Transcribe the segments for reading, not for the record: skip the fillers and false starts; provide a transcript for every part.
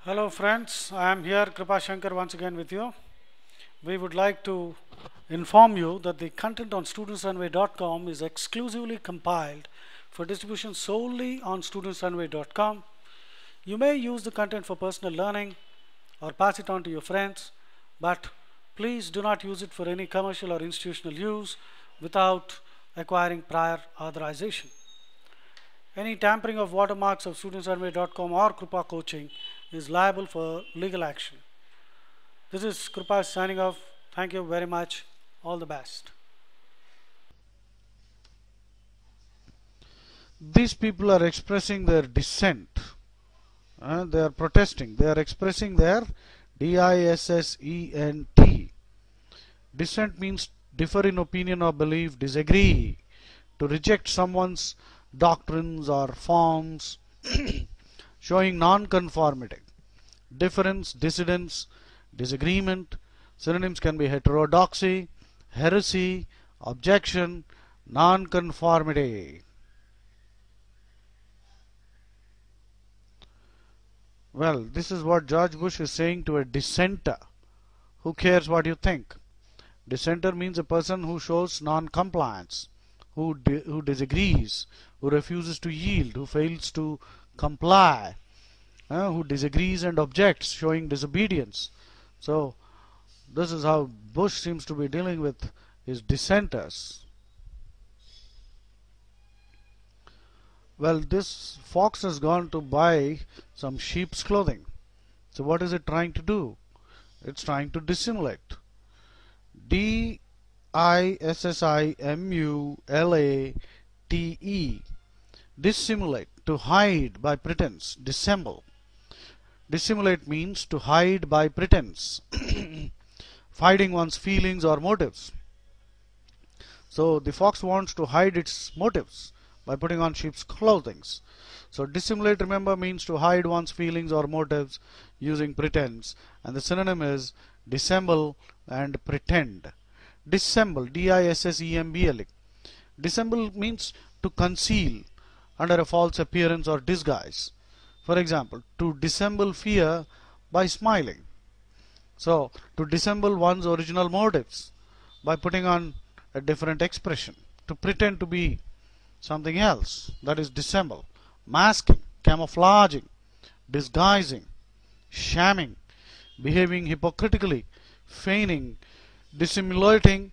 Hello friends, I am here Kripa Shankar once again with you. We would like to inform you that the content on studentsrunway.com is exclusively compiled for distribution solely on studentsrunway.com. You may use the content for personal learning or pass it on to your friends, but please do not use it for any commercial or institutional use without acquiring prior authorization. Any tampering of watermarks of studentsrunway.com or Krupa Coaching is liable for legal action. This is Krupa signing off. Thank you very much. All the best. These people are expressing their dissent. They are protesting. They are expressing their dissent. Dissent means differ in opinion or belief, disagree, to reject someone's doctrines or forms, showing non-conformity. Difference, dissidence, disagreement. Synonyms can be heterodoxy, heresy, objection, non-conformity. Well, this is what George Bush is saying to a dissenter. Who cares what you think? Dissenter means a person who shows non-compliance, who disagrees, who refuses to yield, who fails to comply, who disagrees and objects, showing disobedience. So, this is how Bush seems to be dealing with his dissenters. Well, this fox has gone to buy some sheep's clothing. So what is it trying to do? It's trying to dissimulate. D-I-S-S-I-M-U-L-A-T-E. Dissimulate, to hide by pretense, dissemble. Dissimulate means to hide by pretense, hiding one's feelings or motives. So the fox wants to hide its motives by putting on sheep's clothing. So dissimulate, remember, means to hide one's feelings or motives using pretense, and the synonym is dissemble and pretend. Dissemble, D-I-S-S-E-M-B-L-E. Dissemble means to conceal under a false appearance or disguise. For example, to dissemble fear by smiling. So, to dissemble one's original motives by putting on a different expression. To pretend to be something else, that is dissemble. Masking, camouflaging, disguising, shamming, behaving hypocritically, feigning, dissimulating,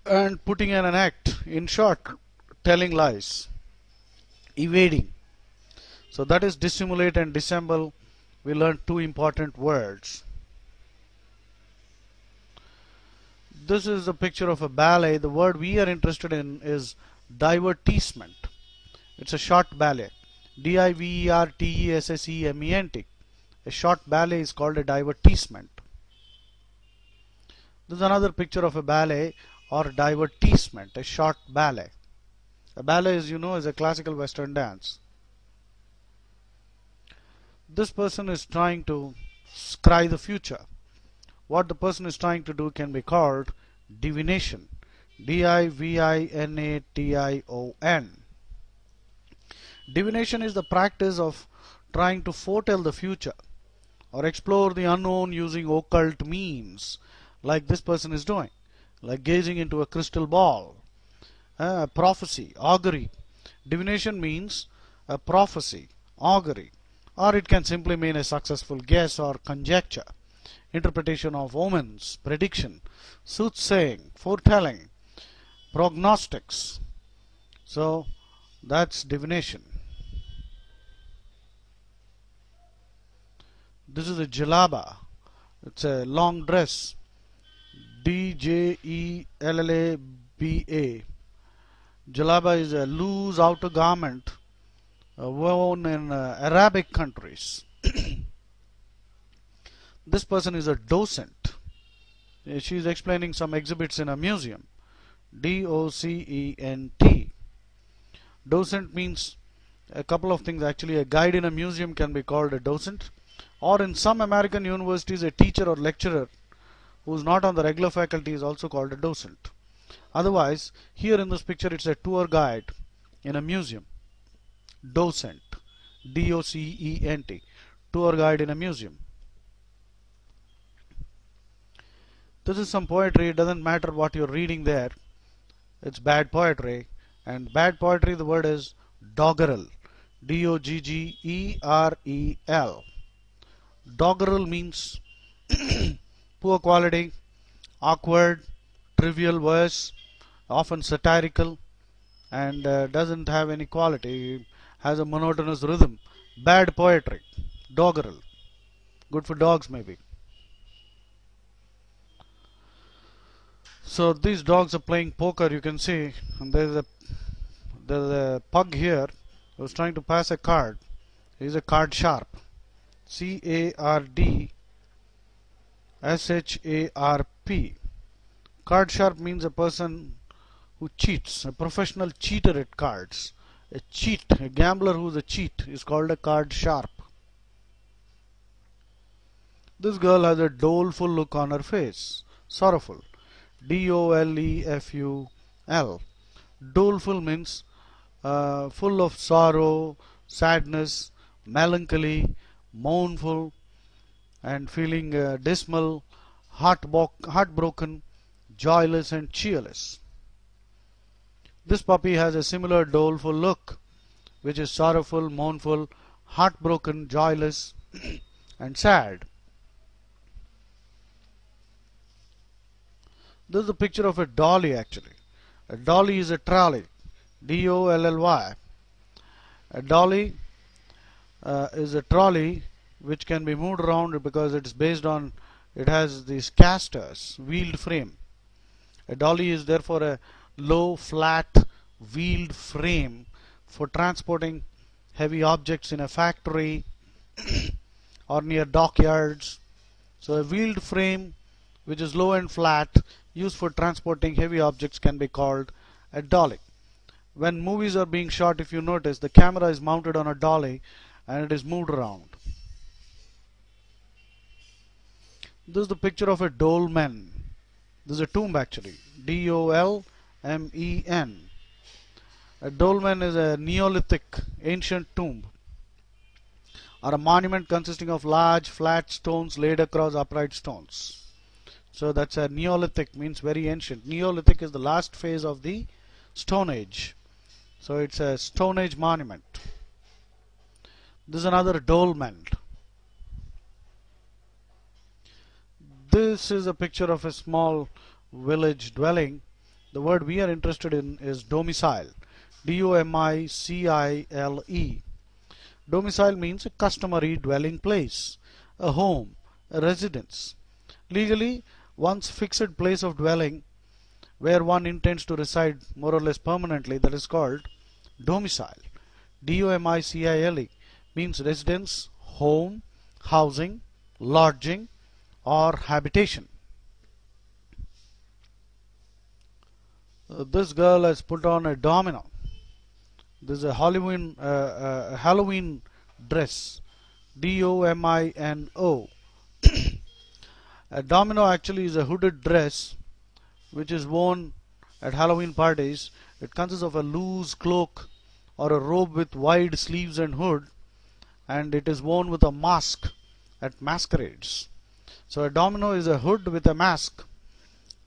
and putting in an act. In short, telling lies, evading. So that is dissimulate and dissemble. We learned two important words. This is a picture of a ballet. The word we are interested in is divertissement. It's a short ballet. D-I-V-E-R-T-E-S-S-E-M-E-N-T. A short ballet is called a divertissement. This is another picture of a ballet or divertissement, a short ballet. A ballet, as you know, is a classical Western dance. This person is trying to scry the future. What the person is trying to do can be called divination. D-I-V-I-N-A-T-I-O-N. Divination is the practice of trying to foretell the future or explore the unknown using occult means, like this person is doing, like gazing into a crystal ball. Prophecy, augury. Divination means a prophecy, augury, or it can simply mean a successful guess or conjecture, interpretation of omens, prediction, soothsaying, foretelling, prognostics. So that's divination. This is a jalaba. It's a long dress. D-J-E-L-L-A-B-A. Jalaba is a loose outer garment worn in Arabic countries. This person is a docent. She is explaining some exhibits in a museum. D-O-C-E-N-T. Docent means a couple of things actually. A guide in a museum can be called a docent, or in some American universities a teacher or lecturer who is not on the regular faculty is also called a docent. Otherwise, here in this picture it's a tour guide in a museum. Docent, D-O-C-E-N-T. tour guide in a museum. This is some poetry. It doesn't matter what you're reading there. It's bad poetry. And bad poetry, the word is doggerel. Doggerel. Doggerel means poor quality, awkward, trivial verse, often satirical, and doesn't have any quality, has a monotonous rhythm. Bad poetry. Doggerel. Good for dogs, maybe. So these dogs are playing poker, you can see. And there's a pug here who's trying to pass a card. He's a card sharp. CARDSHARP. Card sharp means a person who cheats, a professional cheater at cards. A gambler who's a cheat is called a card sharp. This girl has a doleful look on her face. Sorrowful. DOLEFUL. Doleful means full of sorrow, sadness, melancholy, mournful, and feeling dismal, heartbroken, joyless, and cheerless. This puppy has a similar doleful look, which is sorrowful, mournful, heartbroken, joyless, and sad. This is a picture of a dolly actually. A dolly is a trolley. DOLLY. A dolly is a trolley which can be moved around because it has these casters, wheeled frame. A dolly is therefore a low, flat, wheeled frame for transporting heavy objects in a factory or near dockyards. So a wheeled frame which is low and flat used for transporting heavy objects can be called a dolly. When movies are being shot, if you notice, the camera is mounted on a dolly and it is moved around. This is the picture of a dolmen. This is a tomb actually. DOLMEN. A dolmen is a Neolithic ancient tomb or a monument consisting of large flat stones laid across upright stones. So that's a Neolithic, means very ancient. Neolithic is the last phase of the Stone Age. So it's a Stone Age monument. This is another dolmen. This is a picture of a small village dwelling. The word we are interested in is domicile. DOMICILE. Domicile means a customary dwelling place, a home, a residence. Legally, one's fixed place of dwelling where one intends to reside more or less permanently, that is called domicile. DOMICILE means residence, home, housing, lodging, or habitation. This girl has put on a domino. This is a Halloween dress. DOMINO. A domino actually is a hooded dress which is worn at Halloween parties. It consists of a loose cloak or a robe with wide sleeves and hood, and it is worn with a mask at masquerades. So a domino is a hood with a mask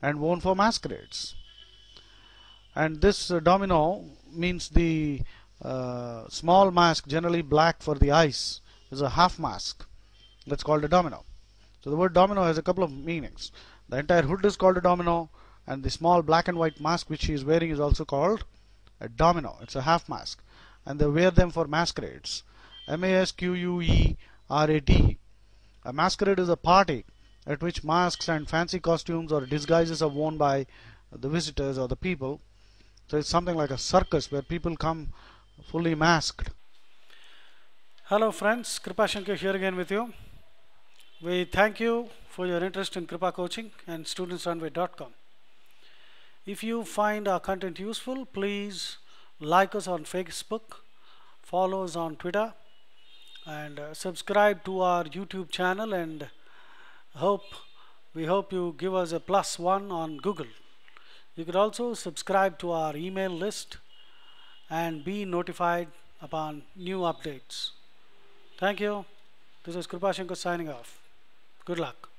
and worn for masquerades. And this domino means the small mask, generally black for the eyes, is a half mask. That's called a domino. So the word domino has a couple of meanings. The entire hood is called a domino, and the small black and white mask which she is wearing is also called a domino. It's a half mask, and they wear them for masquerades. MASQUERAD. A masquerade is a party at which masks and fancy costumes or disguises are worn by the visitors or the people. So it's something like a circus where people come fully masked. Hello friends, Kripa Shankar here again with you. We thank you for your interest in Kripa Coaching and studentsrunway.com. If you find our content useful, please like us on Facebook, follow us on Twitter, and subscribe to our YouTube channel, and we hope you give us a +1 on Google. You could also subscribe to our email list and be notified upon new updates. Thank you. This is Krupashankar signing off. Good luck.